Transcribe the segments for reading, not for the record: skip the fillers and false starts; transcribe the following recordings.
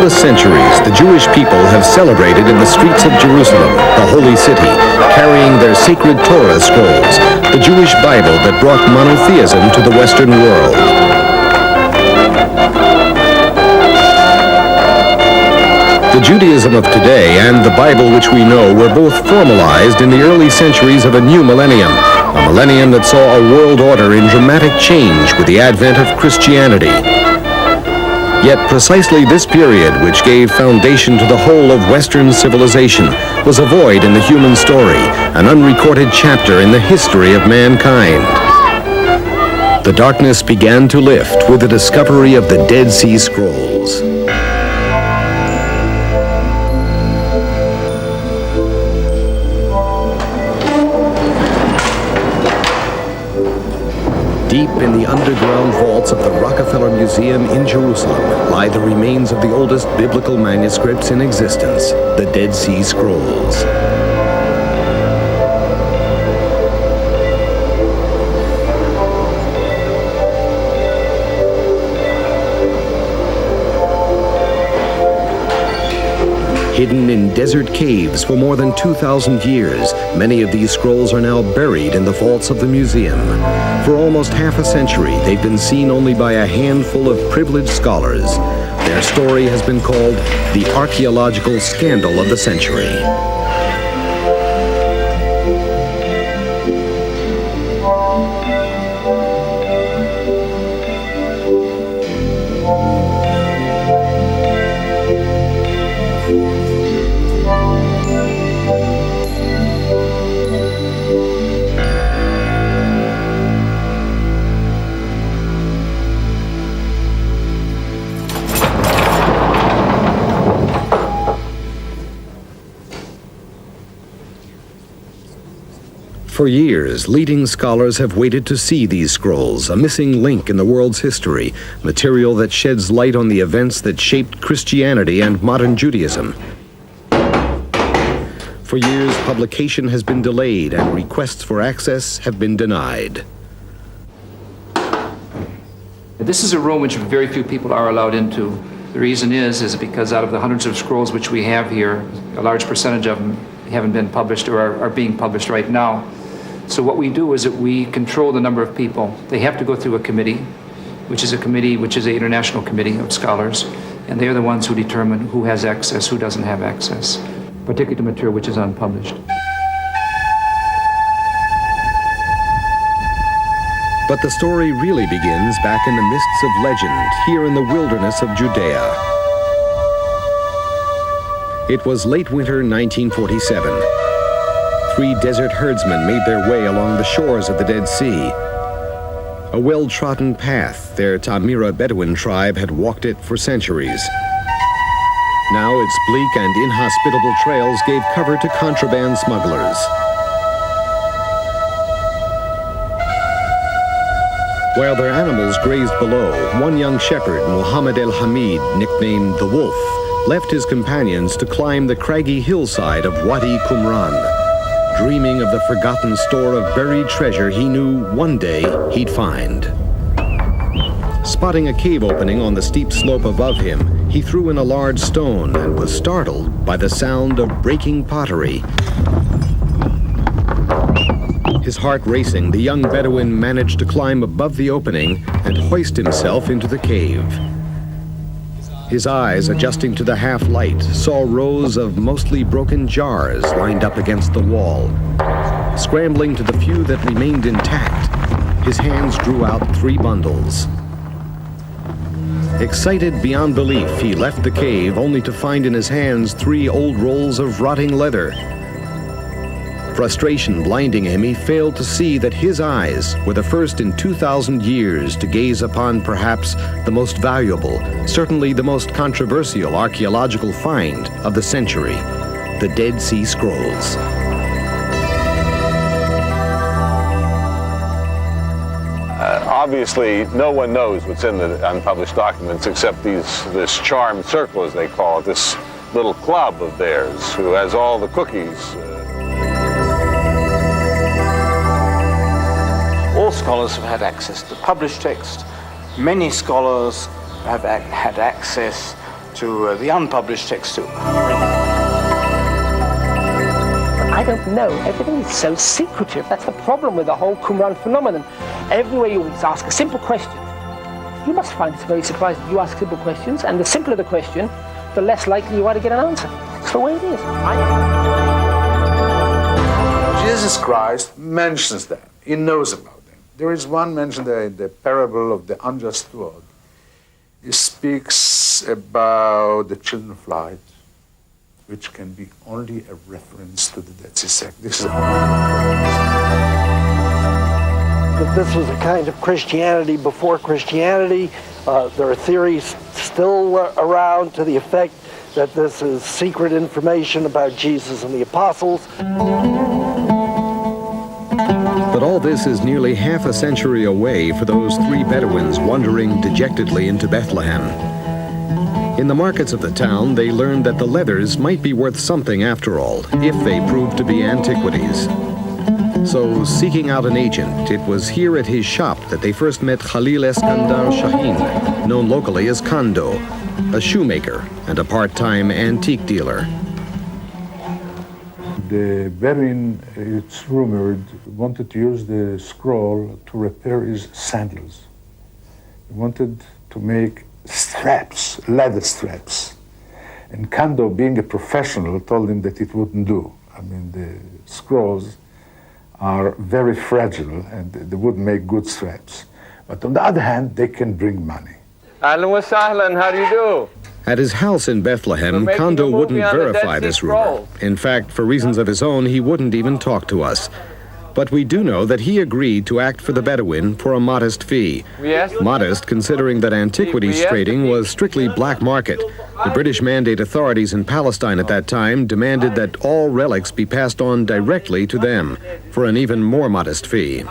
countless centuries, the Jewish people have celebrated in the streets of Jerusalem, the holy city, carrying their sacred Torah scrolls, the Jewish Bible that brought monotheism to the Western world. The Judaism of today and the Bible which we know were both formalized in the early centuries of a new millennium, a millennium that saw a world order in dramatic change with the advent of Christianity. Yet precisely this period, which gave foundation to the whole of Western civilization, was a void in the human story, an unrecorded chapter in the history of mankind. The darkness began to lift with the discovery of the Dead Sea Scrolls. Deep in the underground vaults of the Rockefeller Museum in Jerusalem lie the remains of the oldest biblical manuscripts in existence, the Dead Sea Scrolls. Hidden in desert caves for more than 2,000 years, many of these scrolls are now buried in the vaults of the museum. For almost half a century, they've been seen only by a handful of privileged scholars. Their story has been called the archaeological scandal of the century. For years, leading scholars have waited to see these scrolls, a missing link in the world's history, material that sheds light on the events that shaped Christianity and modern Judaism. For years, publication has been delayed and requests for access have been denied. This is a room which very few people are allowed into. The reason is because out of the hundreds of scrolls which we have here, a large percentage of them haven't been published or are being published right now. So what we do is that we control the number of people. They have to go through a committee, which is an international committee of scholars, and they're the ones who determine who has access, who doesn't have access, particularly to material which is unpublished. But the story really begins back in the mists of legend, here in the wilderness of Judea. It was late winter 1947. 3 desert herdsmen made their way along the shores of the Dead Sea. A well-trodden path, their Tamira Bedouin tribe had walked it for centuries. Now its bleak and inhospitable trails gave cover to contraband smugglers. While their animals grazed below, one young shepherd, Mohammed El Hamid, nicknamed the Wolf, left his companions to climb the craggy hillside of Wadi Qumran, dreaming of the forgotten store of buried treasure he knew one day he'd find. Spotting a cave opening on the steep slope above him, he threw in a large stone and was startled by the sound of breaking pottery. His heart racing, the young Bedouin managed to climb above the opening and hoist himself into the cave. His eyes, adjusting to the half-light, saw rows of mostly broken jars lined up against the wall. Scrambling to the few that remained intact, his hands drew out 3 bundles. Excited beyond belief, he left the cave only to find in his hands 3 old rolls of rotting leather. Frustration blinding him, he failed to see that his eyes were the first in 2,000 years to gaze upon perhaps the most valuable, certainly the most controversial archaeological find of the century, the Dead Sea Scrolls. Obviously, no one knows what's in the unpublished documents except this charmed circle, as they call it, this little club of theirs who has all the cookies. All scholars have had access to published text. Many scholars have had access to the unpublished text too. I don't know. Everything is so secretive. That's the problem with the whole Qumran phenomenon. Everywhere you ask a simple question, you must find it very surprising. You ask simple questions, and the simpler the question, the less likely you are to get an answer. It's the way it is. Jesus Christ mentions that. He knows about them. There is one mention there in the parable of the unjust steward. He speaks about the children of light, which can be only a reference to the Dead Sea sect. This is that this was a kind of Christianity before Christianity. There are theories still around to the effect that this is secret information about Jesus and the apostles. But all this is nearly half a century away for those three Bedouins wandering dejectedly into Bethlehem. In the markets of the town, they learned that the leathers might be worth something after all, if they proved to be antiquities. So, seeking out an agent, it was here at his shop that they first met Khalil Eskandar Shahin, known locally as Kando, a shoemaker and a part-time antique dealer. the Bedouin, it's rumored, wanted to use the scroll to repair his sandals. He wanted to make straps, leather straps. And Kando, being a professional, told him that it wouldn't do. I mean, the scrolls are very fragile and they wouldn't make good straps. But on the other hand, they can bring money. Ahlan wa sahlan, how do you do? At his house in Bethlehem, Kando wouldn't verify this rumor. In fact, for reasons of his own, he wouldn't even talk to us. But we do know that he agreed to act for the Bedouin for a modest fee. Modest, considering that antiquities trading was strictly black market. The British Mandate authorities in Palestine at that time demanded that all relics be passed on directly to them for an even more modest fee.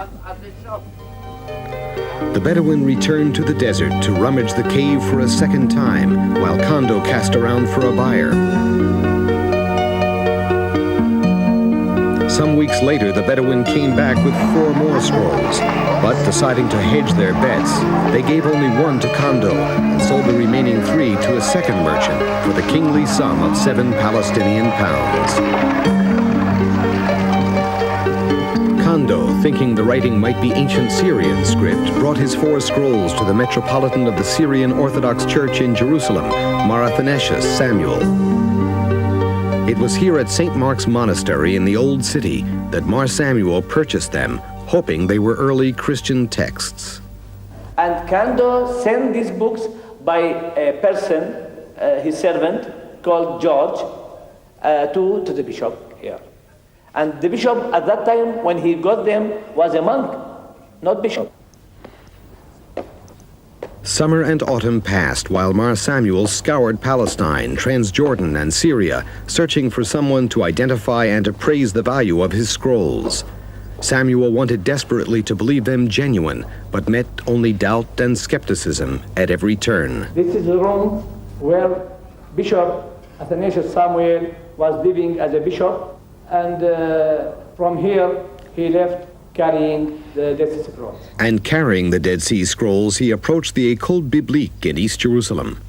The Bedouin returned to the desert to rummage the cave for a second time, while Kando cast around for a buyer. Some weeks later, the Bedouin came back with 4 more scrolls, but deciding to hedge their bets, they gave only one to Kando and sold the remaining 3 to a second merchant for the kingly sum of 7 Palestinian pounds. Kando, thinking the writing might be ancient Syrian script, brought his 4 scrolls to the Metropolitan of the Syrian Orthodox Church in Jerusalem, Mar Athanasius Samuel. It was here at St. Mark's Monastery in the Old City that Mar Samuel purchased them, hoping they were early Christian texts. And Kando sent these books by a person, his servant, called George, to the bishop here. And the bishop at that time, when he got them, was a monk, not bishop. Summer and autumn passed while Mar Samuel scoured Palestine, Transjordan, and Syria, searching for someone to identify and appraise the value of his scrolls. Samuel wanted desperately to believe them genuine, but met only doubt and skepticism at every turn. This is the room where Bishop Athanasius Samuel was living as a bishop, and from here he left carrying the Dead Sea Scrolls. And carrying the Dead Sea Scrolls, he approached the École Biblique in East Jerusalem.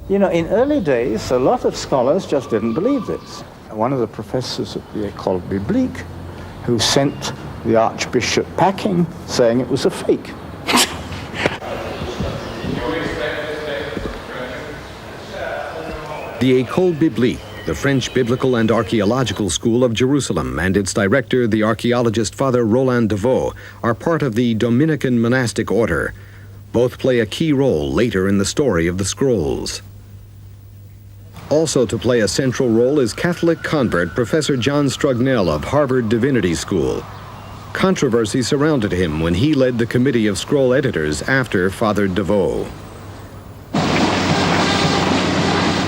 You know, in early days, a lot of scholars just didn't believe this. One of the professors at the École Biblique, who sent the Archbishop packing, saying it was a fake. The École Biblique, the French Biblical and Archaeological School of Jerusalem, and its director, the archaeologist Father Roland Deveau, are part of the Dominican monastic order. Both play a key role later in the story of the scrolls. Also to play a central role is Catholic convert Professor John Strugnell of Harvard Divinity School. Controversy surrounded him when he led the committee of scroll editors after Father Deveau.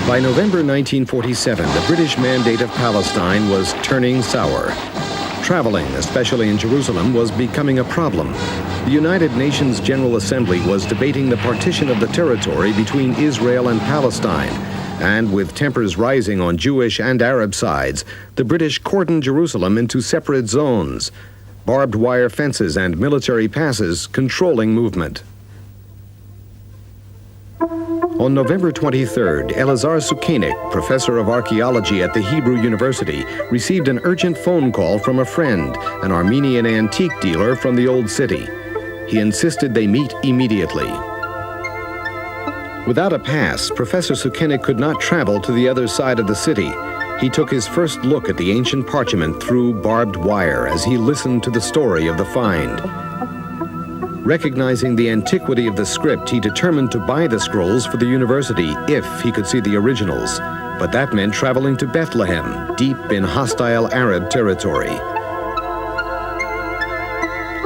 By November 1947, the British Mandate of Palestine was turning sour. Traveling, especially in Jerusalem, was becoming a problem. The United Nations General Assembly was debating the partition of the territory between Israel and Palestine, and with tempers rising on Jewish and Arab sides, the British cordoned Jerusalem into separate zones, barbed wire fences and military passes controlling movement. On November 23rd, Elazar Sukenik, professor of archaeology at the Hebrew University, received an urgent phone call from a friend, an Armenian antique dealer from the Old City. He insisted they meet immediately. Without a pass, Professor Sukenik could not travel to the other side of the city. He took his first look at the ancient parchment through barbed wire as he listened to the story of the find. Recognizing the antiquity of the script, he determined to buy the scrolls for the university if he could see the originals. But that meant traveling to Bethlehem, deep in hostile Arab territory.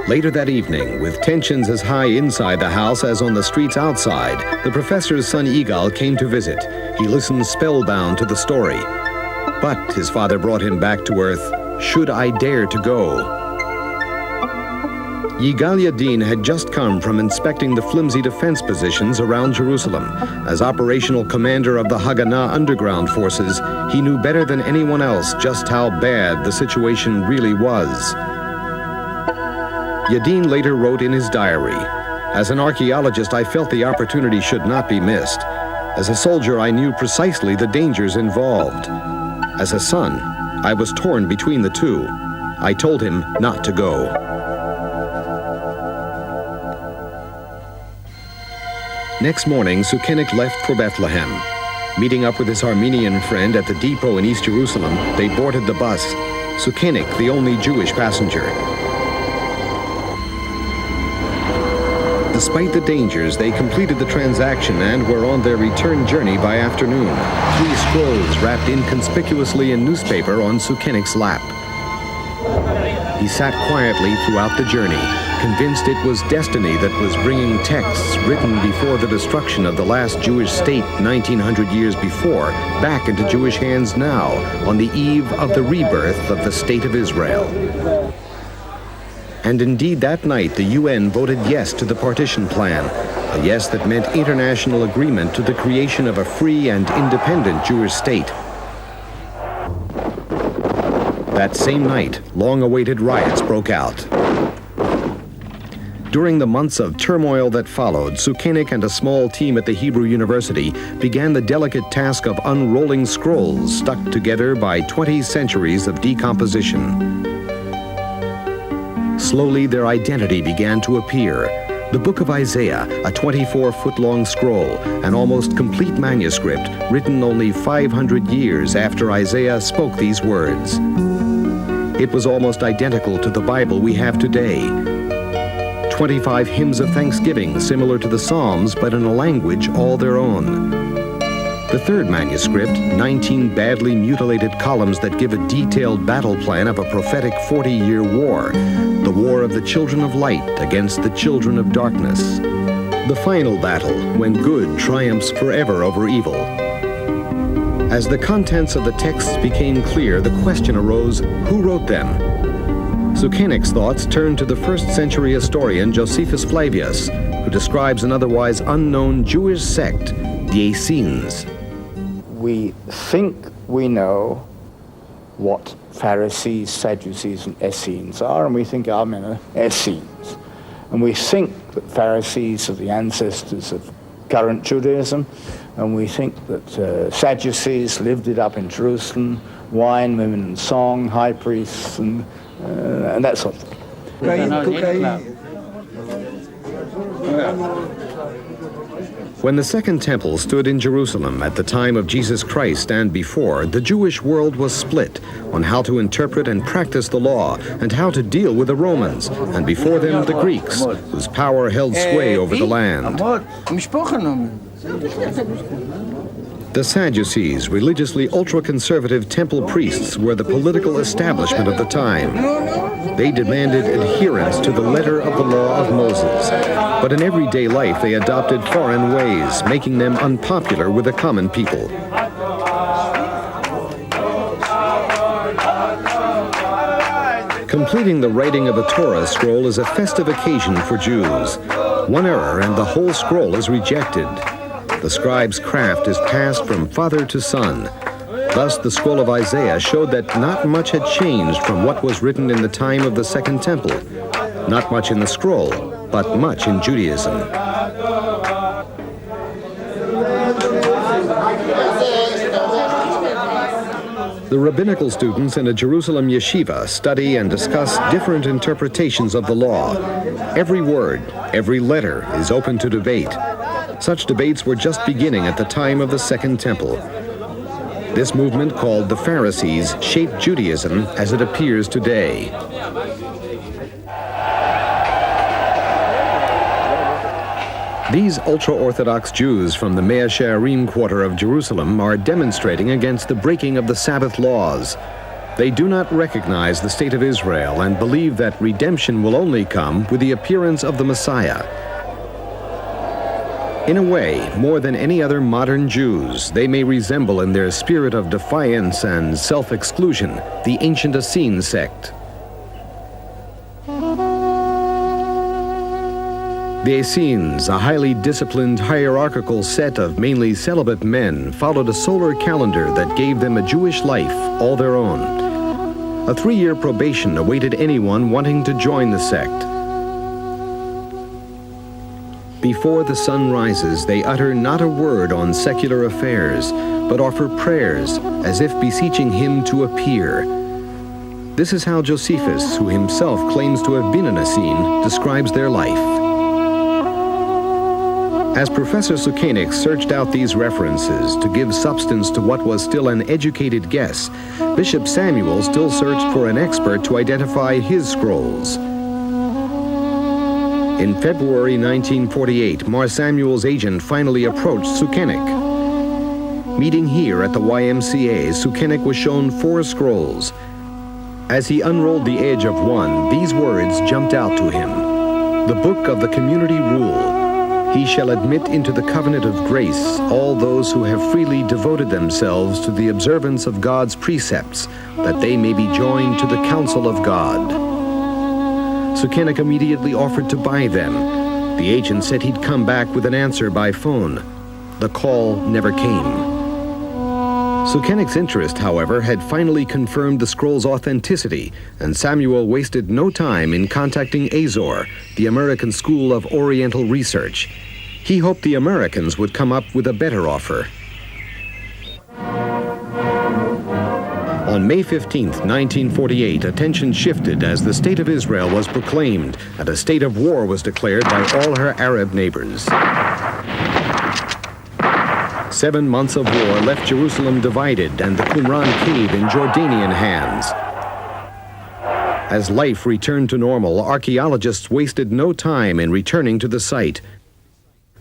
Later that evening, with tensions as high inside the house as on the streets outside, the professor's son Igal came to visit. He listened spellbound to the story. But his father brought him back to earth. Should I dare to go? Yigal Yadin had just come from inspecting the flimsy defense positions around Jerusalem. As operational commander of the Haganah underground forces, he knew better than anyone else just how bad the situation really was. Yadin later wrote in his diary, "As an archaeologist, I felt the opportunity should not be missed. As a soldier, I knew precisely the dangers involved. As a son, I was torn between the two. I told him not to go." Next morning, Sukenik left for Bethlehem. Meeting up with his Armenian friend at the depot in East Jerusalem, they boarded the bus. Sukenik, the only Jewish passenger. Despite the dangers, they completed the transaction and were on their return journey by afternoon. 3 scrolls wrapped inconspicuously in newspaper on Sukenik's lap. He sat quietly throughout the journey, convinced it was destiny that was bringing texts written before the destruction of the last Jewish state 1900 years before back into Jewish hands now, on the eve of the rebirth of the State of Israel. And indeed, that night, the UN voted yes to the partition plan, a yes that meant international agreement to the creation of a free and independent Jewish state. That same night, long-awaited riots broke out. During the months of turmoil that followed, Sukenik and a small team at the Hebrew University began the delicate task of unrolling scrolls stuck together by 20 centuries of decomposition. Slowly, their identity began to appear. The Book of Isaiah, a 24-foot-long scroll, an almost complete manuscript written only 500 years after Isaiah spoke these words. It was almost identical to the Bible we have today. 25 hymns of thanksgiving, similar to the Psalms, but in a language all their own. The third manuscript, 19 badly mutilated columns that give a detailed battle plan of a prophetic 40-year war, the war of the children of light against the children of darkness. The final battle, when good triumphs forever over evil. As the contents of the texts became clear, the question arose, who wrote them? Sukenik's thoughts turned to the first-century historian Josephus Flavius, who describes an otherwise unknown Jewish sect, the Essenes. We think we know what Pharisees, Sadducees, and Essenes are, and we think our men are Essenes. And we think that Pharisees are the ancestors of current Judaism, and we think that Sadducees lived it up in Jerusalem, wine, women, and song, high priests, and that sort of thing. When the Second Temple stood in Jerusalem at the time of Jesus Christ and before, the Jewish world was split on how to interpret and practice the law and how to deal with the Romans, and before them the Greeks, whose power held sway over the land. The Sadducees, religiously ultra-conservative temple priests, were the political establishment of the time. They demanded adherence to the letter of the law of Moses. But in everyday life, they adopted foreign ways, making them unpopular with the common people. Completing the writing of a Torah scroll is a festive occasion for Jews. One error and the whole scroll is rejected. The scribe's craft is passed from father to son. Thus, the scroll of Isaiah showed that not much had changed from what was written in the time of the Second Temple. Not much in the scroll, but much in Judaism. The rabbinical students in a Jerusalem yeshiva study and discuss different interpretations of the law. Every word, every letter is open to debate. Such debates were just beginning at the time of the Second Temple. This movement, called the Pharisees, shaped Judaism as it appears today. These ultra-Orthodox Jews from the Mea Shearim quarter of Jerusalem are demonstrating against the breaking of the Sabbath laws. They do not recognize the state of Israel and believe that redemption will only come with the appearance of the Messiah. In a way, more than any other modern Jews, they may resemble in their spirit of defiance and self-exclusion the ancient Essene sect. The Essenes, a highly disciplined hierarchical set of mainly celibate men, followed a solar calendar that gave them a Jewish life all their own. A 3-year probation awaited anyone wanting to join the sect. Before the sun rises, they utter not a word on secular affairs, but offer prayers as if beseeching him to appear. This is how Josephus, who himself claims to have been an Essene, describes their life. As Professor Sukenik searched out these references to give substance to what was still an educated guess, Bishop Samuel still searched for an expert to identify his scrolls. In February 1948, Mar Samuel's agent finally approached Sukenik. Meeting here at the YMCA, Sukenik was shown 4 scrolls. As he unrolled the edge of one, these words jumped out to him. The Book of the Community Rule. He shall admit into the covenant of grace all those who have freely devoted themselves to the observance of God's precepts, that they may be joined to the counsel of God. Sukenik immediately offered to buy them. The agent said he'd come back with an answer by phone. The call never came. Sukenik's interest, however, had finally confirmed the scroll's authenticity, and Samuel wasted no time in contacting Azor, the American School of Oriental Research. He hoped the Americans would come up with a better offer. On May 15, 1948, attention shifted as the State of Israel was proclaimed, and a state of war was declared by all her Arab neighbors. 7 months of war left Jerusalem divided and the Qumran cave in Jordanian hands. As life returned to normal, archaeologists wasted no time in returning to the site.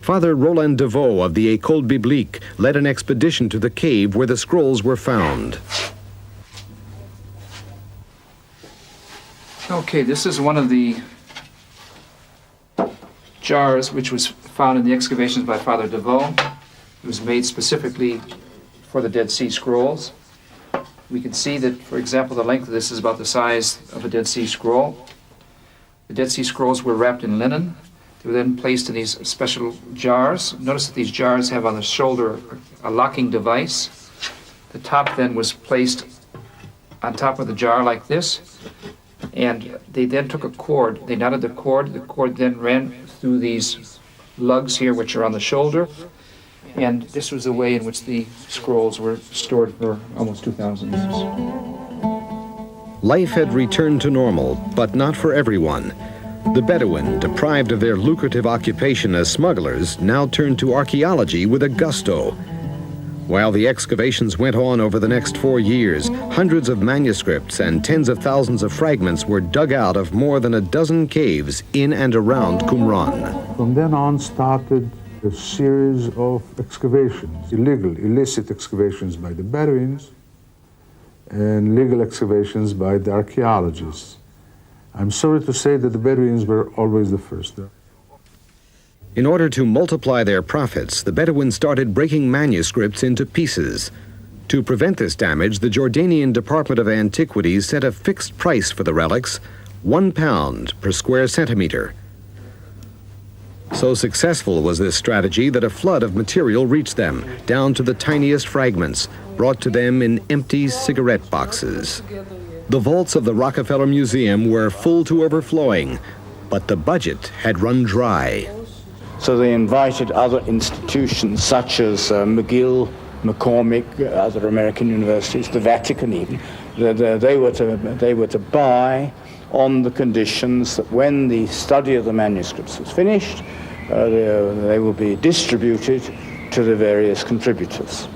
Father Roland Deveau of the École Biblique led an expedition to the cave where the scrolls were found. Okay, this is one of the jars which was found in the excavations by Father Deveau. It was made specifically for the Dead Sea Scrolls. We can see that, for example, the length of this is about the size of a Dead Sea Scroll. The Dead Sea Scrolls were wrapped in linen. They were then placed in these special jars. Notice that these jars have on the shoulder a locking device. The top then was placed on top of the jar like this. And they then took a cord. They knotted the cord. The cord then ran through these lugs here, which are on the shoulder. And this was the way in which the scrolls were stored for almost 2,000 years. Life had returned to normal, but not for everyone. The Bedouin, deprived of their lucrative occupation as smugglers, now turned to archaeology with a gusto. While the excavations went on over the next 4 years, hundreds of manuscripts and tens of thousands of fragments were dug out of more than a dozen caves in and around Qumran. From then on started a series of excavations, illegal, illicit excavations by the Bedouins and legal excavations by the archaeologists. I'm sorry to say that the Bedouins were always the first. In order to multiply their profits, the Bedouins started breaking manuscripts into pieces. To prevent this damage, the Jordanian Department of Antiquities set a fixed price for the relics, £1 per square centimeter. So successful was this strategy that a flood of material reached them, down to the tiniest fragments, brought to them in empty cigarette boxes. The vaults of the Rockefeller Museum were full to overflowing, but the budget had run dry. So they invited other institutions such as McGill McCormick, other American universities, the Vatican even, they were to buy on the conditions that when the study of the manuscripts was finished, they will be distributed to the various contributors.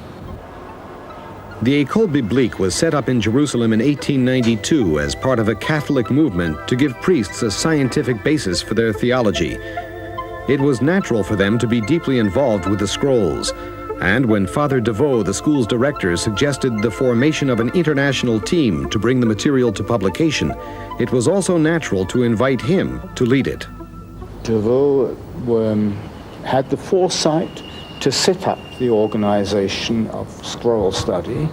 The École Biblique was set up in Jerusalem in 1892 as part of a Catholic movement to give priests a scientific basis for their theology. It was natural for them to be deeply involved with the scrolls, and when Father DeVoe, the school's director, suggested the formation of an international team to bring the material to publication, it was also natural to invite him to lead it. DeVoe had the foresight to set up the organization of scroll study,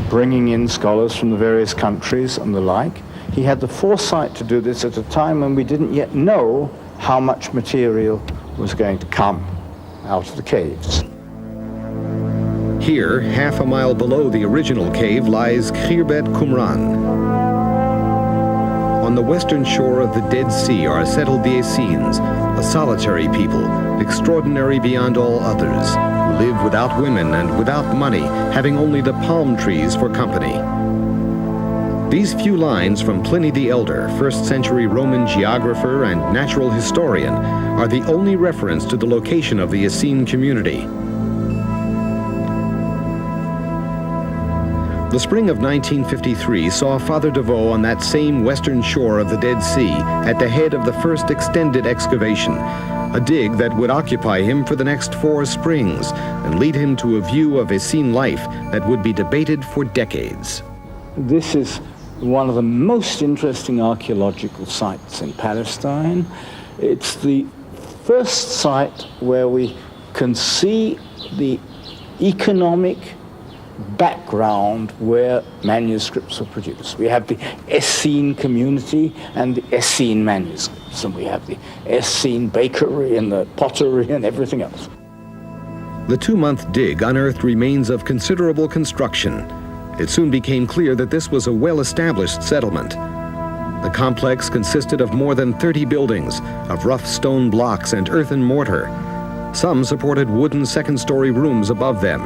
bringing in scholars from the various countries and the like. He had the foresight to do this at a time when we didn't yet know how much material was going to come out of the caves. Here, half a mile below the original cave, lies Khirbet Qumran. On the western shore of the Dead Sea are settled the Essenes, a solitary people, extraordinary beyond all others, who live without women and without money, having only the palm trees for company. These few lines from Pliny the Elder, 1st century Roman geographer and natural historian, are the only reference to the location of the Essene community. The spring of 1953 saw Father DeVoe on that same western shore of the Dead Sea at the head of the first extended excavation, a dig that would occupy him for the next 4 springs and lead him to a view of Essene life that would be debated for decades. This is one of the most interesting archaeological sites in Palestine. It's the first site where we can see the economic background where manuscripts were produced. We have the Essene community and the Essene manuscripts, and we have the Essene bakery and the pottery and everything else. The 2-month dig unearthed remains of considerable construction. It soon became clear that this was a well-established settlement. The complex consisted of more than 30 buildings, of rough stone blocks and earthen mortar. Some supported wooden second-story rooms above them.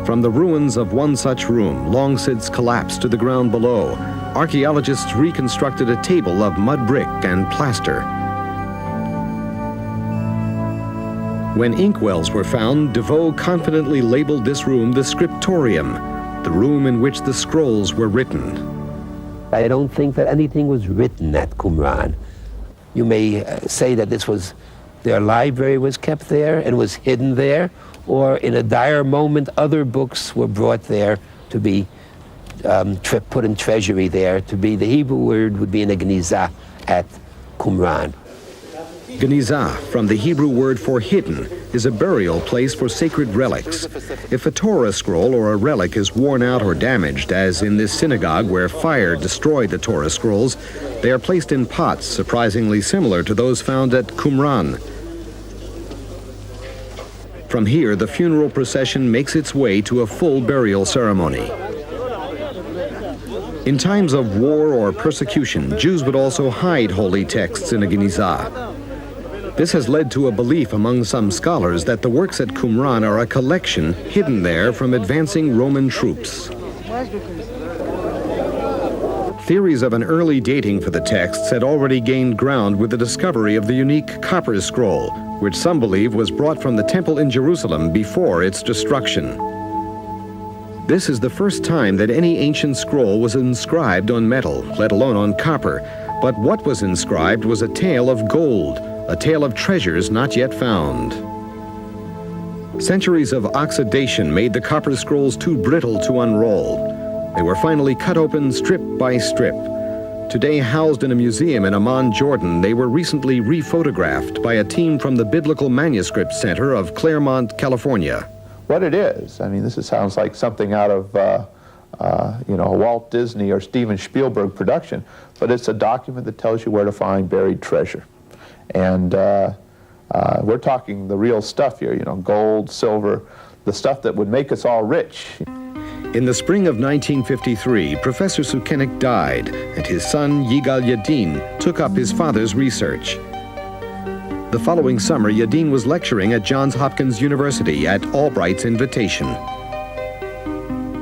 From the ruins of one such room, long since collapsed to the ground below, archaeologists reconstructed a table of mud brick and plaster. When inkwells were found, DeVoe confidently labeled this room the scriptorium, the room in which the scrolls were written. I don't think that anything was written at Qumran. You may say that this was, their library was kept there and was hidden there, or in a dire moment, other books were brought there to be put in treasury there, to be, the Hebrew word would be in a gnizah at Qumran. Gnizah, from the Hebrew word for hidden, is a burial place for sacred relics. If a Torah scroll or a relic is worn out or damaged, as in this synagogue where fire destroyed the Torah scrolls, they are placed in pots surprisingly similar to those found at Qumran. From here, the funeral procession makes its way to a full burial ceremony. In times of war or persecution, Jews would also hide holy texts in a gnizah. This has led to a belief among some scholars that the works at Qumran are a collection hidden there from advancing Roman troops. Theories of an early dating for the texts had already gained ground with the discovery of the unique copper scroll, which some believe was brought from the temple in Jerusalem before its destruction. This is the first time that any ancient scroll was inscribed on metal, let alone on copper. But what was inscribed was a tale of gold, a tale of treasures not yet found. Centuries of oxidation made the copper scrolls too brittle to unroll. They were finally cut open strip by strip. Today housed in a museum in Amman, Jordan, they were recently rephotographed by a team from the Biblical Manuscript Center of Claremont, California. What it is, I mean, this sounds like something out of a Walt Disney or Steven Spielberg production, but it's a document that tells you where to find buried treasure. And we're talking the real stuff here, gold, silver, the stuff that would make us all rich. In the spring of 1953, Professor Sukenik died, and his son Yigal Yadin took up his father's research. The following summer, Yadin was lecturing at Johns Hopkins University at Albright's invitation.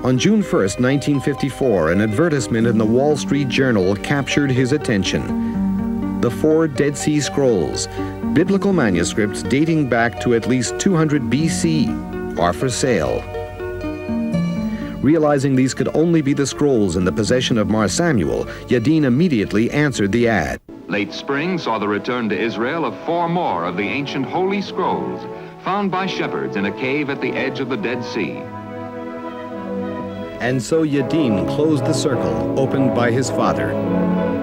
On June 1st, 1954, an advertisement in the Wall Street Journal captured his attention. The 4 Dead Sea Scrolls, biblical manuscripts dating back to at least 200 BC, are for sale. Realizing these could only be the scrolls in the possession of Mar Samuel, Yadin immediately answered the ad. Late spring saw the return to Israel of 4 more of the ancient Holy Scrolls, found by shepherds in a cave at the edge of the Dead Sea. And so Yadin closed the circle opened by his father.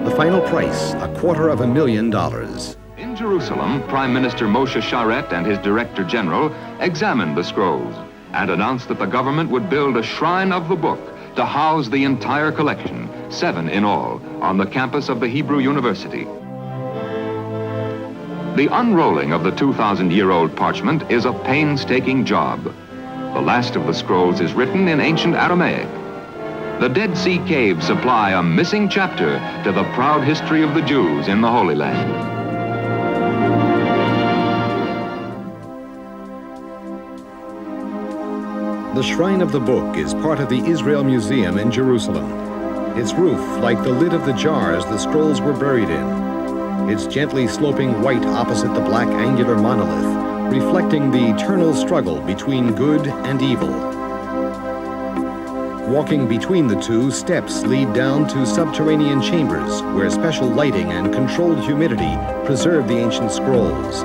The final price, $250,000. In Jerusalem, Prime Minister Moshe Sharet and his Director General examined the scrolls and announced that the government would build a shrine of the book to house the entire collection, 7 in all, on the campus of the Hebrew University. The unrolling of the 2,000-year-old parchment is a painstaking job. The last of the scrolls is written in ancient Aramaic. The Dead Sea caves supply a missing chapter to the proud history of the Jews in the Holy Land. The Shrine of the Book is part of the Israel Museum in Jerusalem. Its roof, like the lid of the jars the scrolls were buried in. Its gently sloping white opposite the black angular monolith, reflecting the eternal struggle between good and evil. Walking between the two, steps lead down to subterranean chambers where special lighting and controlled humidity preserve the ancient scrolls.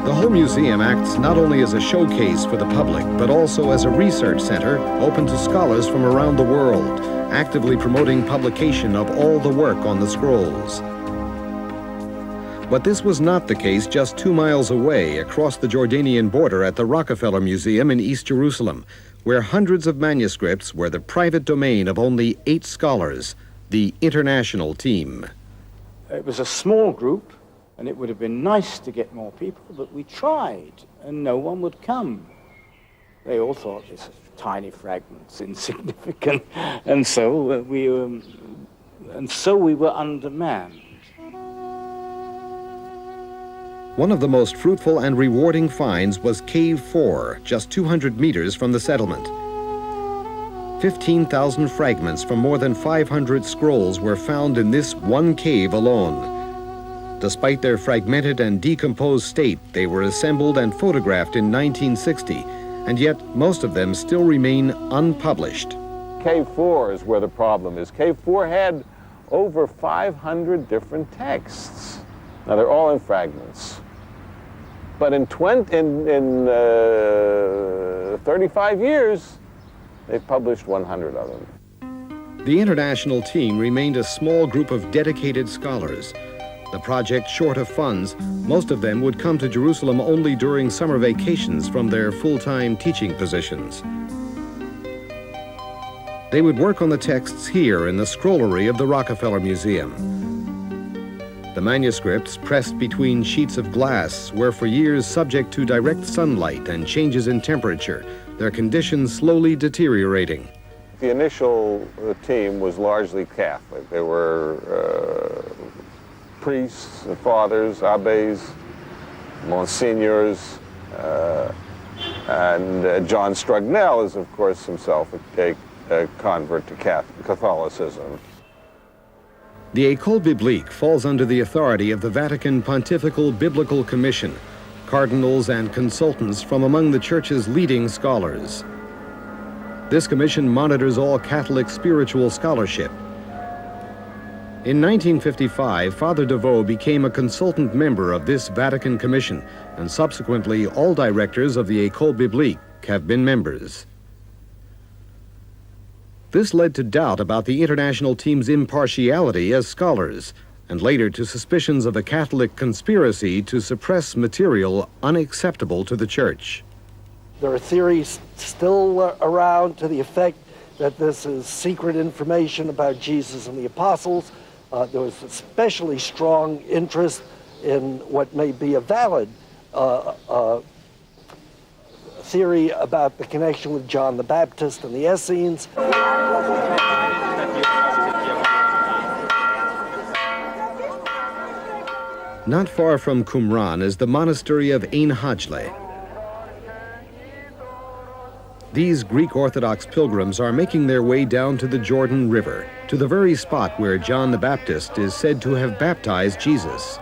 The whole museum acts not only as a showcase for the public, but also as a research center open to scholars from around the world, actively promoting publication of all the work on the scrolls. But this was not the case just 2 miles away across the Jordanian border at the Rockefeller Museum in East Jerusalem, where hundreds of manuscripts were the private domain of only 8 scholars, the international team. It was a small group, and it would have been nice to get more people, but we tried, and no one would come. They all thought this tiny fragment's insignificant, and so we were undermanned. One of the most fruitful and rewarding finds was Cave 4, just 200 meters from the settlement. 15,000 fragments from more than 500 scrolls were found in this one cave alone. Despite their fragmented and decomposed state, they were assembled and photographed in 1960, and yet most of them still remain unpublished. Cave 4 is where the problem is. Cave 4 had over 500 different texts. Now, they're all in fragments. But in 35 years, they've published 100 of them. The international team remained a small group of dedicated scholars. The project short of funds, most of them would come to Jerusalem only during summer vacations from their full-time teaching positions. They would work on the texts here in the scrollery of the Rockefeller Museum. The manuscripts, pressed between sheets of glass, were for years subject to direct sunlight and changes in temperature, their conditions slowly deteriorating. The initial team was largely Catholic. They were priests and fathers, abbes, monsignors, and John Strugnell is, of course, himself a convert to Catholicism. The École Biblique falls under the authority of the Vatican Pontifical Biblical Commission, cardinals and consultants from among the Church's leading scholars. This commission monitors all Catholic spiritual scholarship. In 1955, Father DeVoe became a consultant member of this Vatican Commission, and subsequently all directors of the École Biblique have been members. This led to doubt about the international team's impartiality as scholars, and later to suspicions of a Catholic conspiracy to suppress material unacceptable to the Church. There are theories still around to the effect that this is secret information about Jesus and the apostles. There was especially strong interest in what may be a valid theory about the connection with John the Baptist and the Essenes. Not far from Qumran is the monastery of Ein Hajle. These Greek Orthodox pilgrims are making their way down to the Jordan River, to the very spot where John the Baptist is said to have baptized Jesus.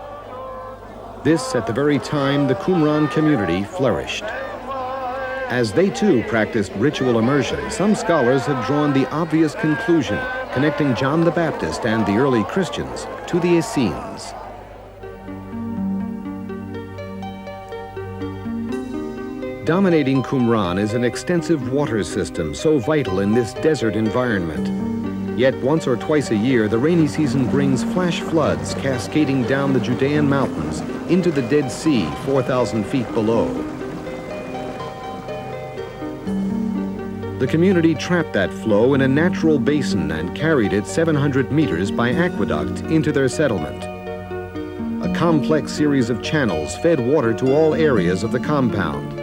This at the very time the Qumran community flourished. As they too practiced ritual immersion, some scholars have drawn the obvious conclusion connecting John the Baptist and the early Christians to the Essenes. Dominating Qumran is an extensive water system so vital in this desert environment. Yet once or twice a year, the rainy season brings flash floods cascading down the Judean mountains into the Dead Sea 4,000 feet below. The community trapped that flow in a natural basin and carried it 700 meters by aqueduct into their settlement. A complex series of channels fed water to all areas of the compound.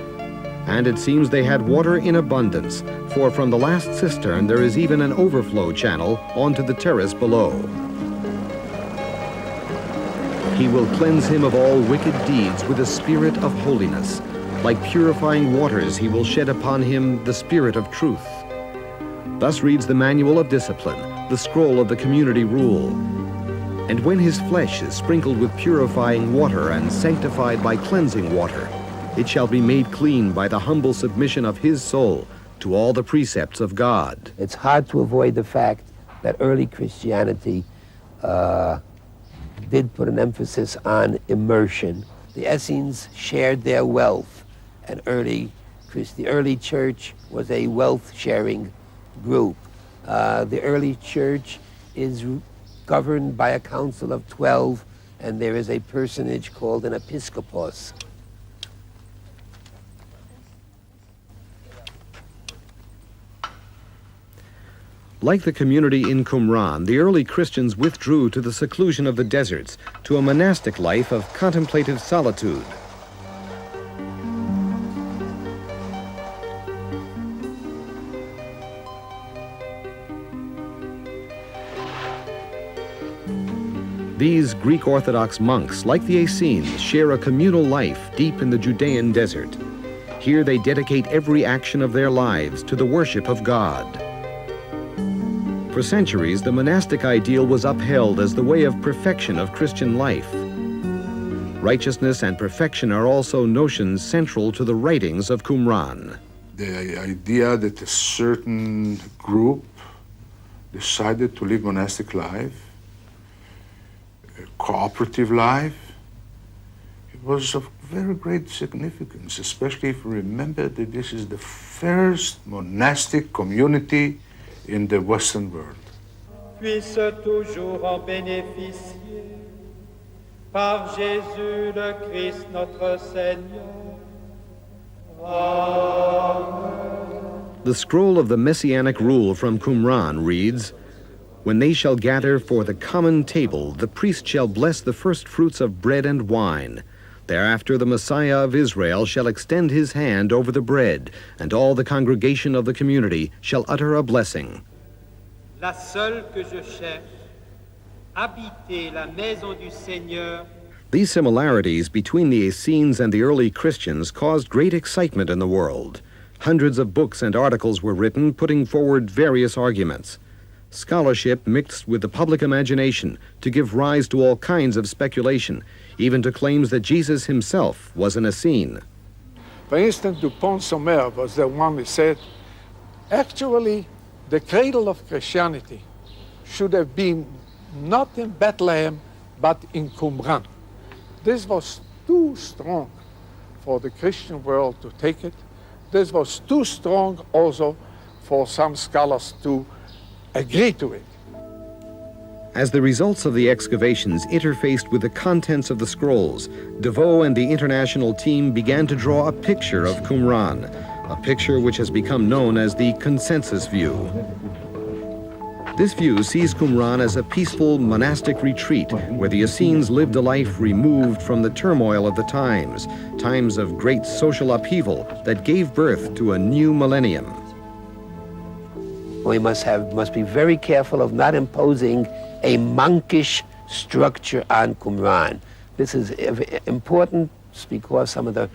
And it seems they had water in abundance, for from the last cistern there is even an overflow channel onto the terrace below. He will cleanse him of all wicked deeds with a spirit of holiness. Like purifying waters, he will shed upon him the spirit of truth. Thus reads the manual of discipline, the scroll of the community rule. And when his flesh is sprinkled with purifying water and sanctified by cleansing water, it shall be made clean by the humble submission of his soul to all the precepts of God. It's hard to avoid the fact that early Christianity did put an emphasis on immersion. The Essenes shared their wealth, and the early church was a wealth-sharing group. The early church is governed by a council of 12, and there is a personage called an episcopos. Like the community in Qumran, the early Christians withdrew to the seclusion of the deserts, to a monastic life of contemplative solitude. These Greek Orthodox monks, like the Essenes, share a communal life deep in the Judean desert. Here they dedicate every action of their lives to the worship of God. For centuries, the monastic ideal was upheld as the way of perfection of Christian life. Righteousness and perfection are also notions central to the writings of Qumran. The idea that a certain group decided to live monastic life, a cooperative life, it was of very great significance, especially if you remember that this is the first monastic community in the Western world. Puisse toujours en bénéficier par Jésus le Christ notre Seigneur. Amen. The scroll of the Messianic rule from Qumran reads, "When they shall gather for the common table, the priest shall bless the first fruits of bread and wine. Thereafter the Messiah of Israel shall extend his hand over the bread, and all the congregation of the community shall utter a blessing." La seule que je cherche, habiter la maison du Seigneur. These similarities between the Essenes and the early Christians caused great excitement in the world. Hundreds of books and articles were written putting forward various arguments. Scholarship mixed with the public imagination to give rise to all kinds of speculation, even to claims that Jesus himself was an Essene. For instance, Dupont-Sommer was the one who said, actually, the cradle of Christianity should have been not in Bethlehem, but in Qumran. This was too strong for the Christian world to take it. This was too strong also for some scholars to agree to it. As the results of the excavations interfaced with the contents of the scrolls, DeVoe and the international team began to draw a picture of Qumran, a picture which has become known as the consensus view. This view sees Qumran as a peaceful monastic retreat where the Essenes lived a life removed from the turmoil of the times, times of great social upheaval that gave birth to a new millennium. We must be very careful of not imposing a monkish structure on Qumran. This is important because some of the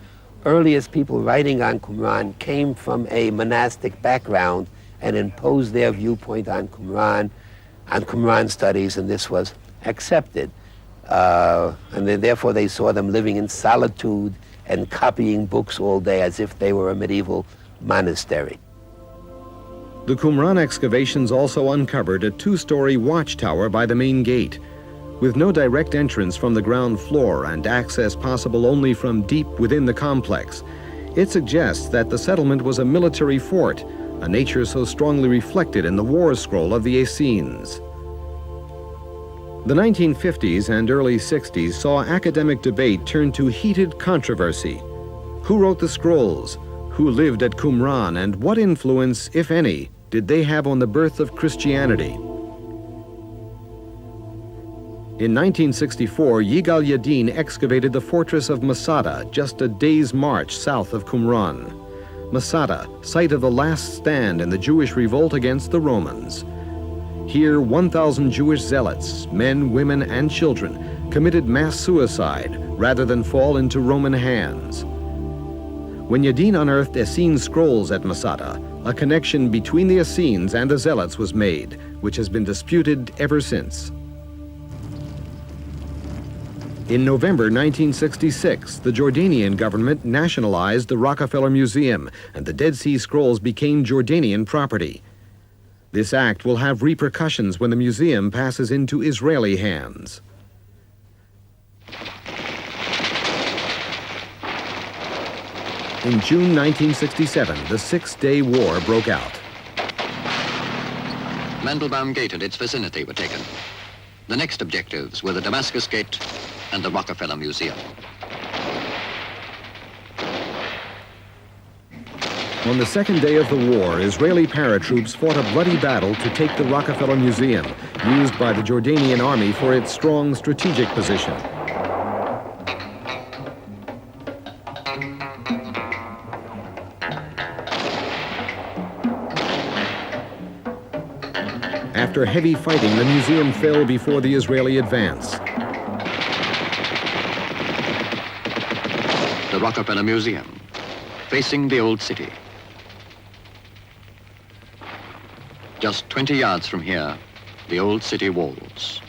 earliest people writing on Qumran came from a monastic background and imposed their viewpoint on Qumran studies, and this was accepted. And then, therefore they saw them living in solitude and copying books all day as if they were a medieval monastery. The Qumran excavations also uncovered a two-story watchtower by the main gate. With no direct entrance from the ground floor and access possible only from deep within the complex, it suggests that the settlement was a military fort, a nature so strongly reflected in the war scroll of the Essenes. The 1950s and early 60s saw academic debate turn to heated controversy. Who wrote the scrolls? Who lived at Qumran? And what influence, if any, did they have on the birth of Christianity? In 1964, Yigal Yadin excavated the fortress of Masada, just a day's march south of Qumran. Masada, site of the last stand in the Jewish revolt against the Romans. Here, 1,000 Jewish zealots, men, women, and children, committed mass suicide rather than fall into Roman hands. When Yadin unearthed Essene scrolls at Masada, a connection between the Essenes and the zealots was made, which has been disputed ever since. In November 1966, the Jordanian government nationalized the Rockefeller Museum, and the Dead Sea Scrolls became Jordanian property. This act will have repercussions when the museum passes into Israeli hands. In June 1967, the Six-Day War broke out. Mandelbaum Gate and its vicinity were taken. The next objectives were the Damascus Gate and the Rockefeller Museum. On the second day of the war, Israeli paratroops fought a bloody battle to take the Rockefeller Museum, used by the Jordanian army for its strong strategic position. After heavy fighting, the museum fell before the Israeli advance. The Rockefeller Museum, facing the old city. Just 20 yards from here, the old city walls.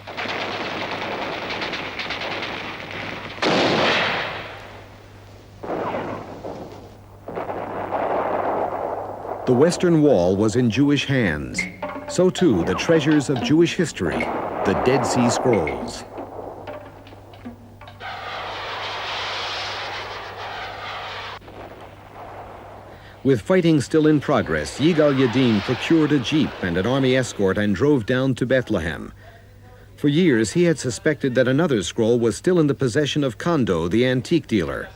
The Western Wall was in Jewish hands. So too, the treasures of Jewish history, the Dead Sea Scrolls. With fighting still in progress, Yigal Yadin procured a jeep and an army escort and drove down to Bethlehem. For years, he had suspected that another scroll was still in the possession of Kondo, the antique dealer.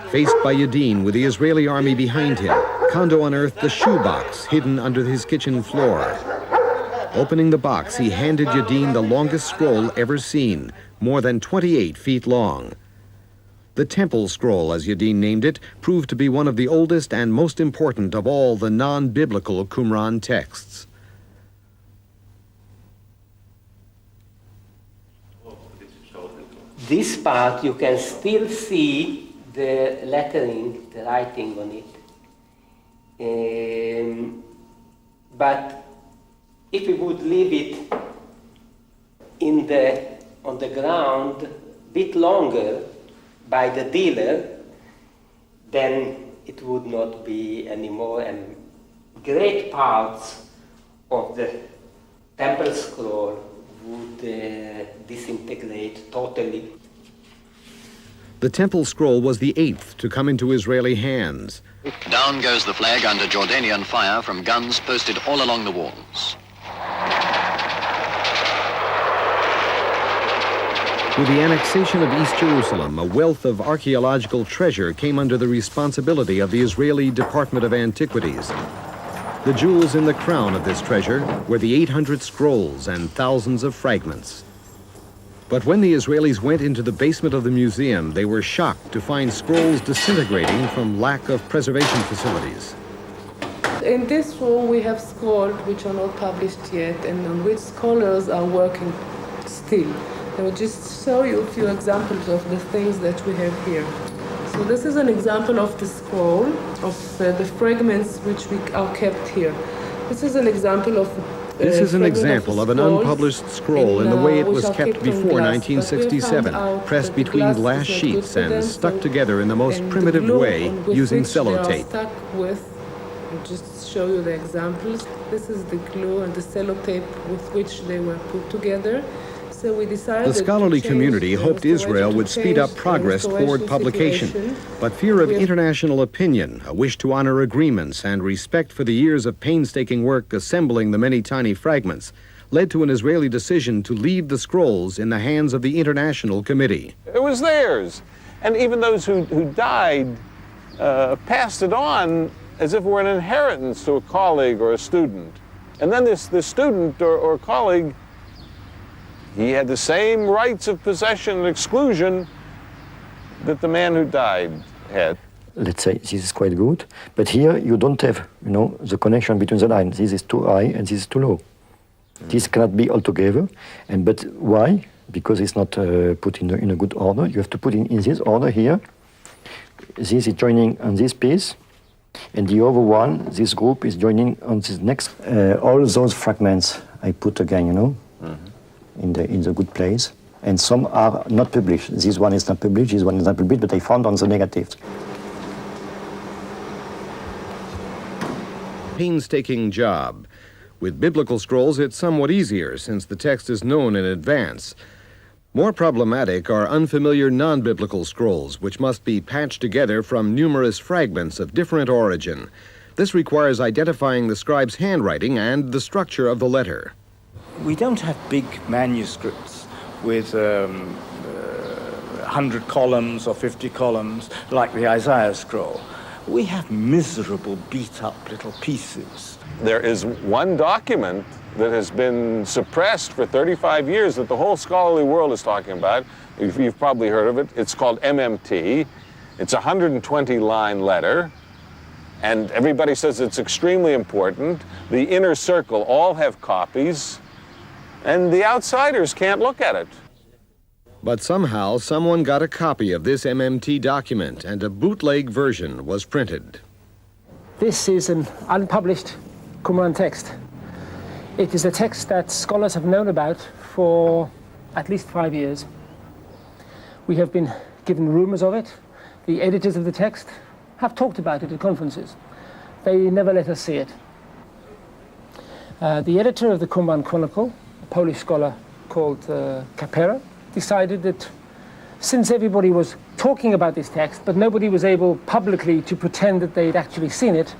Faced by Yadin with the Israeli army behind him, Kondo unearthed the shoebox hidden under his kitchen floor. Opening the box, he handed Yadin the longest scroll ever seen, more than 28 feet long. The Temple Scroll, as Yadin named it, proved to be one of the oldest and most important of all the non-biblical Qumran texts. This part, you can still see the lettering, the writing on it. But if we would leave it on the ground a bit longer by the dealer, then it would not be anymore, and great parts of the Temple Scroll would disintegrate totally. The Temple Scroll was the 8th to come into Israeli hands. Down goes the flag under Jordanian fire from guns posted all along the walls. With the annexation of East Jerusalem, a wealth of archaeological treasure came under the responsibility of the Israeli Department of Antiquities. The jewels in the crown of this treasure were the 800 scrolls and thousands of fragments. But when the Israelis went into the basement of the museum, they were shocked to find scrolls disintegrating from lack of preservation facilities. In this room we have scrolls which are not published yet and on which scholars are working still. I will just show you a few examples of the things that we have here. So this is an example of the scroll, of the fragments which are kept here. This is an example of This is an example of an unpublished scroll in the way it was kept before 1967, pressed between glass sheets and stuck together in the most primitive way using sellotape. I'll just show you the examples. This is the glue and the sellotape with which they were put together. So we decided the scholarly community hoped Israel would speed up progress toward publication, but fear of international opinion, a wish to honor agreements, and respect for the years of painstaking work assembling the many tiny fragments led to an Israeli decision to leave the scrolls in the hands of the International Committee. It was theirs. And even those who died passed it on as if it were an inheritance to a colleague or a student. And then this student or colleague, he had the same rights of possession and exclusion that the man who died had. Let's say this is quite good, but here you don't have, the connection between the lines. This is too high and this is too low. This cannot be all together. But why? Because it's not put in a good order. You have to put in this order here. This is joining on this piece, and the other one, this group, is joining on this next. All those fragments I put again, in the good place, and some are not published. This one is not published, this one is not published, but I found on the negatives. Painstaking job. With biblical scrolls, it's somewhat easier since the text is known in advance. More problematic are unfamiliar non-biblical scrolls, which must be patched together from numerous fragments of different origin. This requires identifying the scribe's handwriting and the structure of the letter. We don't have big manuscripts with 100 columns or 50 columns like the Isaiah scroll. We have miserable, beat-up little pieces. There is one document that has been suppressed for 35 years that the whole scholarly world is talking about. You've probably heard of it. It's called MMT. It's a 120-line letter, and everybody says it's extremely important. The inner circle all have copies, and the outsiders can't look at it. But somehow someone got a copy of this MMT document, and a bootleg version was printed. This is an unpublished Qumran text. It is a text that scholars have known about for at least 5 years. We have been given rumors of it. The editors of the text have talked about it at conferences. They never let us see it. The editor of the Qumran Chronicle, a Polish scholar called Kapera, decided that since everybody was talking about this text, but nobody was able publicly to pretend that they'd actually seen it,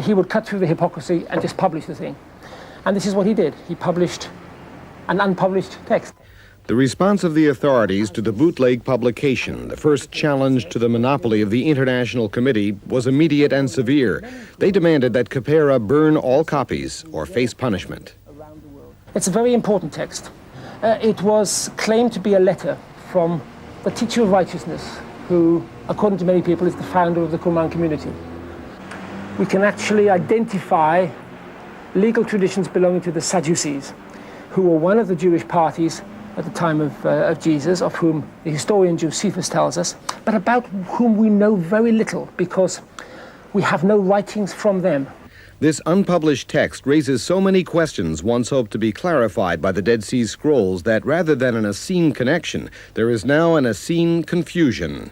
he would cut through the hypocrisy and just publish the thing. And this is what he did. He published an unpublished text. The response of the authorities to the bootleg publication, the first challenge to the monopoly of the International Committee, was immediate and severe. They demanded that Kapera burn all copies or face punishment. It's a very important text. It was claimed to be a letter from the teacher of righteousness, who, according to many people, is the founder of the Qumran community. We can actually identify legal traditions belonging to the Sadducees, who were one of the Jewish parties at the time of Jesus, of whom the historian Josephus tells us, but about whom we know very little because we have no writings from them. This unpublished text raises so many questions once hoped to be clarified by the Dead Sea Scrolls that rather than an Essene connection, there is now an Essene confusion.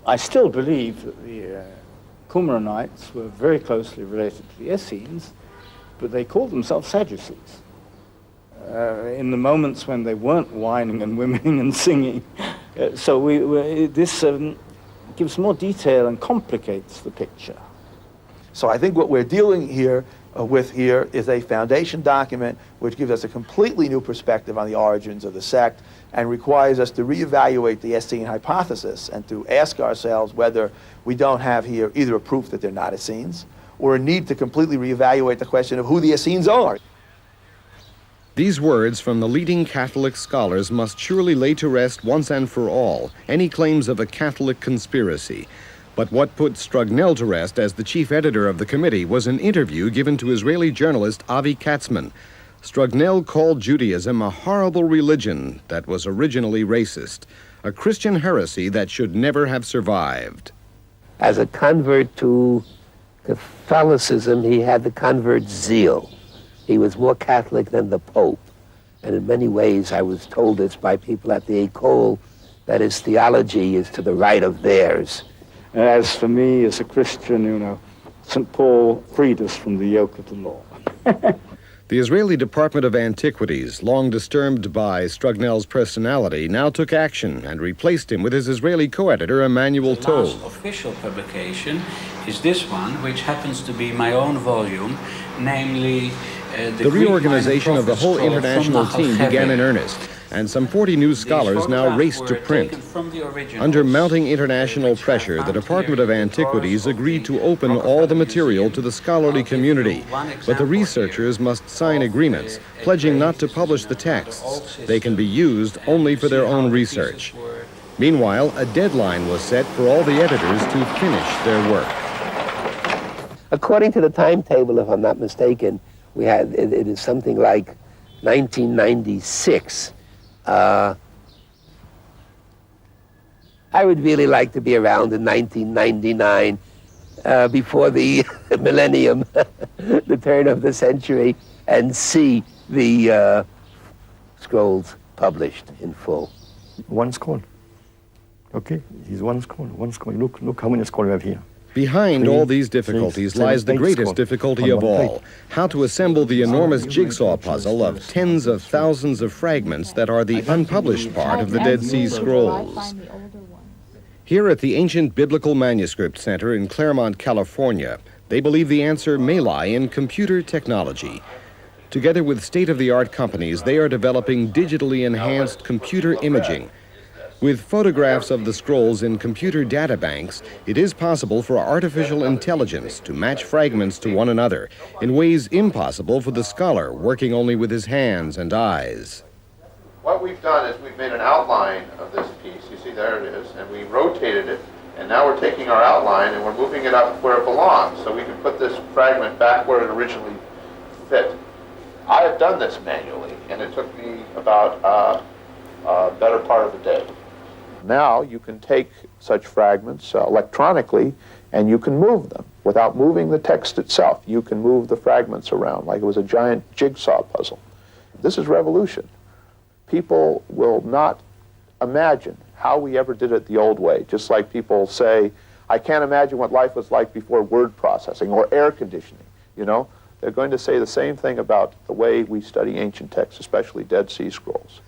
I still believe that the Qumranites were very closely related to the Essenes, but they called themselves Sadducees. In the moments when they weren't whining and womening and singing. This gives more detail and complicates the picture. So I think what we're dealing with here is a foundation document which gives us a completely new perspective on the origins of the sect and requires us to reevaluate the Essene hypothesis and to ask ourselves whether we don't have here either a proof that they're not Essenes or a need to completely reevaluate the question of who the Essenes are. These words from the leading Catholic scholars must surely lay to rest once and for all any claims of a Catholic conspiracy. But what put Strugnell to rest as the chief editor of the committee was an interview given to Israeli journalist Avi Katzman. Strugnell called Judaism a horrible religion that was originally racist, a Christian heresy that should never have survived. As a convert to Catholicism, he had the convert zeal. He was more Catholic than the Pope. And in many ways, I was told this by people at the École, that his theology is to the right of theirs. As for me, as a Christian, you know, St. Paul freed us from the yoke of the law. The Israeli Department of Antiquities, long disturbed by Strugnell's personality, now took action and replaced him with his Israeli co-editor, Emmanuel The Tov. last official publication is this one, which happens to be my own volume, namely The reorganization of the whole international team began in earnest, and some 40 new scholars now race to print. Under mounting international pressure, the Department of Antiquities agreed to open all the material to the scholarly community, but the researchers must sign agreements, pledging not to publish the texts. They can be used only for their own research. Meanwhile, a deadline was set for all the editors to finish their work. According to the timetable, if I'm not mistaken, we had it is something like 1996. I would really like to be around in 1999, before the millennium, the turn of the century, and see the scrolls published in full. One scroll. Okay, this is one scroll. Look how many scrolls we have here. Behind all these difficulties lies the greatest difficulty of all, how to assemble the enormous jigsaw puzzle of tens of thousands of fragments that are the unpublished part of the Dead Sea Scrolls. Here at the Ancient Biblical Manuscript Center in Claremont, California, they believe the answer may lie in computer technology. Together with state-of-the-art companies, they are developing digitally enhanced computer imaging. With photographs of the scrolls in computer databanks, it is possible for artificial intelligence to match fragments to one another in ways impossible for the scholar working only with his hands and eyes. What we've done is we've made an outline of this piece. You see, there it is, and we rotated it, and now we're taking our outline and we're moving it up where it belongs, so we can put this fragment back where it originally fit. I have done this manually, and it took me about a better part of the day. Now you can take such fragments electronically and you can move them without moving the text itself. You can move the fragments around like it was a giant jigsaw puzzle. This is revolution. People will not imagine how we ever did it the old way, just like people say, I can't imagine what life was like before word processing or air conditioning, you know? They're going to say the same thing about the way we study ancient texts, especially Dead Sea Scrolls.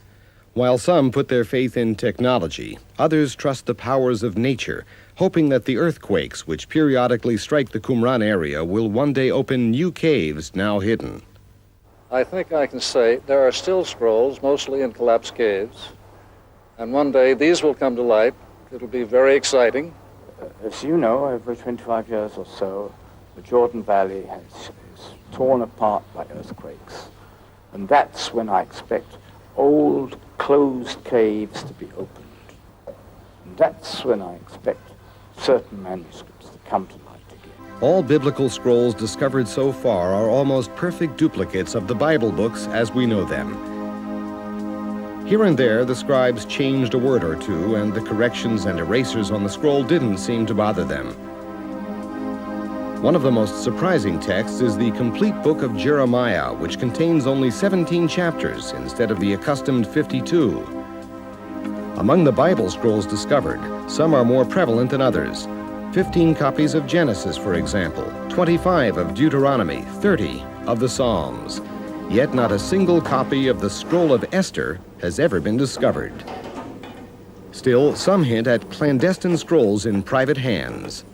While some put their faith in technology, others trust the powers of nature, hoping that the earthquakes which periodically strike the Qumran area will one day open new caves now hidden. I think I can say there are still scrolls, mostly in collapsed caves, and one day these will come to light. It'll be very exciting. As you know, every 25 years or so, the Jordan Valley is torn apart by earthquakes. And that's when I expect old closed caves to be opened. And that's when I expect certain manuscripts to come to light again. All biblical scrolls discovered so far are almost perfect duplicates of the Bible books as we know them. Here and there, the scribes changed a word or two, and the corrections and erasers on the scroll didn't seem to bother them. One of the most surprising texts is the complete book of Jeremiah, which contains only 17 chapters instead of the accustomed 52. Among the Bible scrolls discovered, some are more prevalent than others. 15 copies of Genesis, for example, 25 of Deuteronomy, 30 of the Psalms. Yet not a single copy of the Scroll of Esther has ever been discovered. Still, some hint at clandestine scrolls in private hands.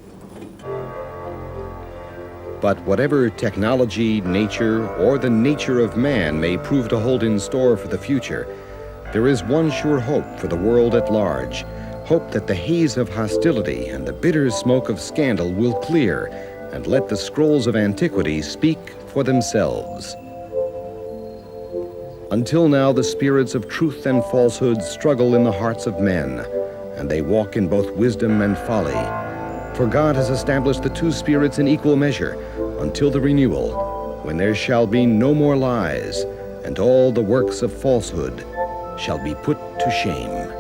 But whatever technology, nature, or the nature of man may prove to hold in store for the future, there is one sure hope for the world at large. Hope that the haze of hostility and the bitter smoke of scandal will clear and let the scrolls of antiquity speak for themselves. Until now, the spirits of truth and falsehood struggle in the hearts of men, and they walk in both wisdom and folly. For God has established the two spirits in equal measure until the renewal, when there shall be no more lies, and all the works of falsehood shall be put to shame.